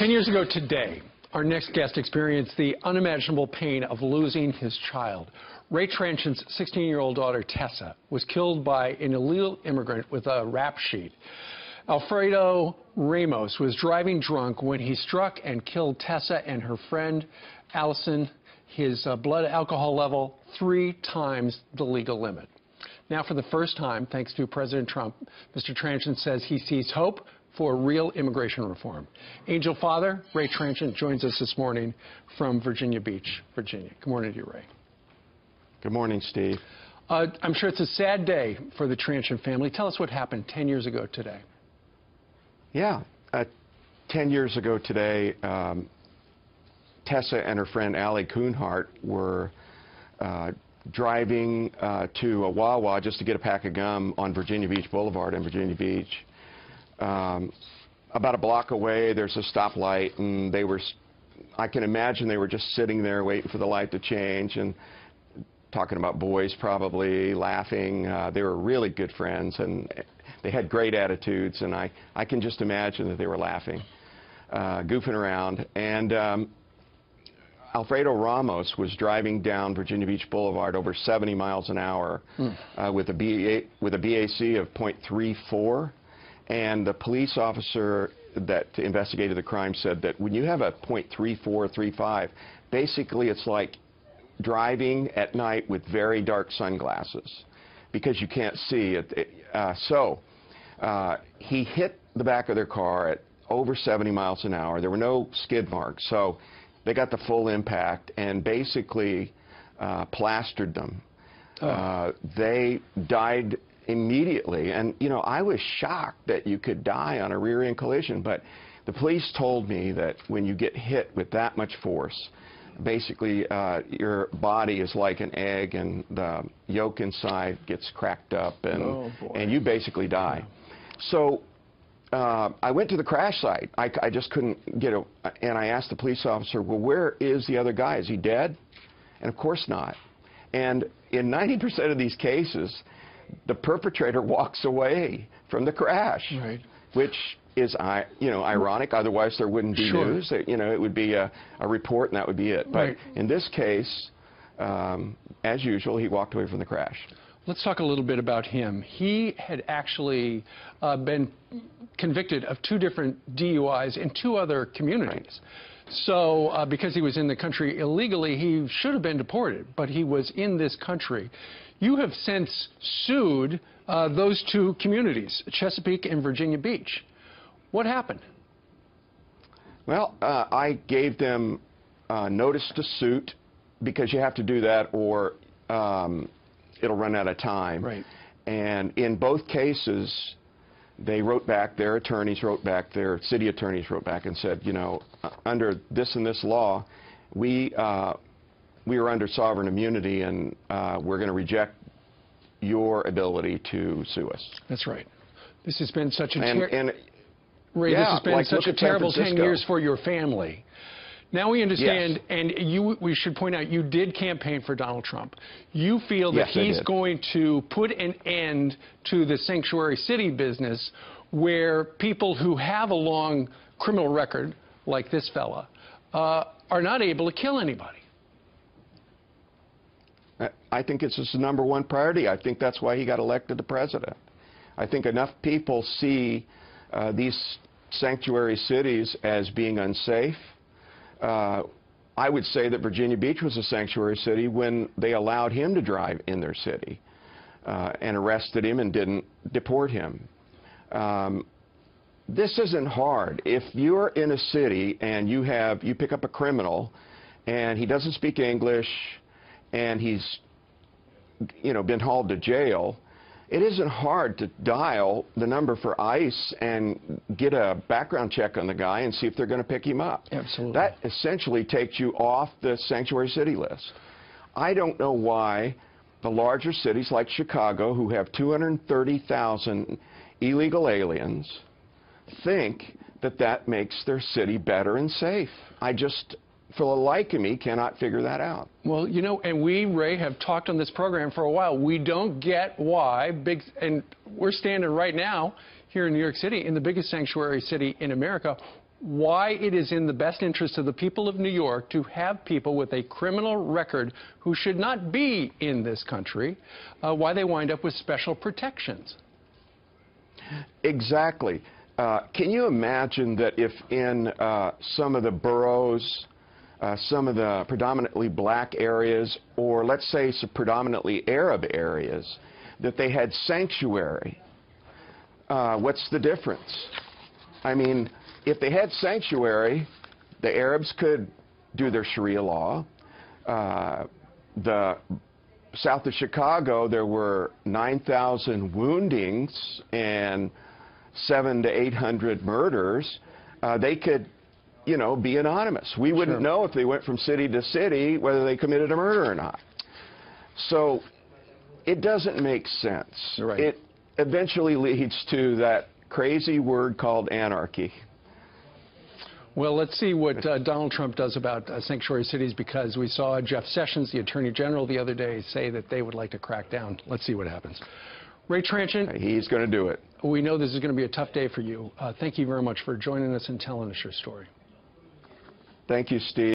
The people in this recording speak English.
10 years ago today, our next guest experienced the unimaginable pain of losing his child. Ray Tranchen's 16-year-old daughter, Tessa, was killed by an illegal immigrant with a rap sheet. Alfredo Ramos was driving drunk when he struck and killed Tessa and her friend, Allison. His blood alcohol level 3 times the legal limit. Now, for the first time, thanks to President Trump, Mr. Tranchen says he sees hope for real immigration reform. Angel father, Ray Tranchen, joins us this morning from Virginia Beach, Virginia. Good morning to you, Ray. Good morning, Steve. I'm sure it's a sad day for the Tranchen family. Tell us what happened 10 years ago today. Yeah, 10 years ago today, Tessa and her friend Allie Kuhnhart were driving to a Wawa just to get a pack of gum on Virginia Beach Boulevard in Virginia Beach. About a block away, there's a stoplight, and I can imagine they were just sitting there waiting for the light to change and talking about boys, probably laughing. They were really good friends, and they had great attitudes, and I can just imagine that they were laughing, goofing around. And Alfredo Ramos was driving down Virginia Beach Boulevard over 70 miles an hour with a BAC of .34. And the police officer that investigated the crime said that when you have a .3435, basically it's like driving at night with very dark sunglasses because you can't see it. He hit the back of their car at over 70 miles an hour. There were no skid marks, so they got the full impact and basically plastered them. They died immediately, and you know, I was shocked that you could die on a rear-end collision, but the police told me that when you get hit with that much force, basically your body is like an egg and the yolk inside gets cracked up and you basically die. So I went to the crash site. I just couldn't get it, and I asked the police officer, well, where is the other guy? Is he dead? And of course not. And in 90% of these cases, the perpetrator walks away from the crash, right, which is, ironic. Otherwise, there wouldn't be news. It would be a report, and that would be it. But in this case, as usual, he walked away from the crash. Let's talk a little bit about him. He had actually been convicted of 2 different DUIs in 2 other communities. Right. So because he was in the country illegally, he should have been deported, but he was in this country. You have since sued those 2 communities, Chesapeake and Virginia Beach. What happened? Well, I gave them notice to suit because you have to do that or it'll run out of time. Right. And in both cases, they wrote back, their attorneys wrote back, their city attorneys wrote back and said, you know, under this and this law, we are under sovereign immunity, and we're going to reject your ability to sue us. That's right. This has been such a Ray, this has been such a terrible 10 years for your family. Now we understand, and we should point out, you did campaign for Donald Trump. You feel that he's going to put an end to the sanctuary city business where people who have a long criminal record, like this fella, are not able to kill anybody. I think it's his #1 priority. I think that's why he got elected the president. I think enough people see these sanctuary cities as being unsafe. I would say that Virginia Beach was a sanctuary city when they allowed him to drive in their city and arrested him and didn't deport him. This isn't hard. If you're in a city and you pick up a criminal and he doesn't speak English and he's been hauled to jail, it isn't hard to dial the number for ICE and get a background check on the guy and see if they're going to pick him up. Absolutely. That essentially takes you off the sanctuary city list. I don't know why the larger cities like Chicago, who have 230,000 illegal aliens, think that that makes their city better and safe. I just, for the like of me, cannot figure that out. Well, you know, and we, Ray, have talked on this program for a while. We don't get why and we're standing right now here in New York City, in the biggest sanctuary city in America. why it is in the best interest of the people of New York to have people with a criminal record who should not be in this country, why they wind up with special protections. Exactly. Can you imagine that if in some of the boroughs, some of the predominantly black areas, or let's say some predominantly Arab areas, that they had sanctuary? What's the difference? I mean, if they had sanctuary, the Arabs could do their Sharia law. The south of Chicago, there were 9,000 woundings and 700 to 800 murders. They could, you know, be anonymous. We wouldn't know if they went from city to city whether they committed a murder or not. So it doesn't make sense. Right. It eventually leads to that crazy word called anarchy. Well, let's see what Donald Trump does about sanctuary cities, because we saw Jeff Sessions, the Attorney General, the other day say that they would like to crack down. Let's see what happens. Ray Tranchant. He's going to do it. We know this is going to be a tough day for you. Thank you very much for joining us and telling us your story. Thank you, Steve.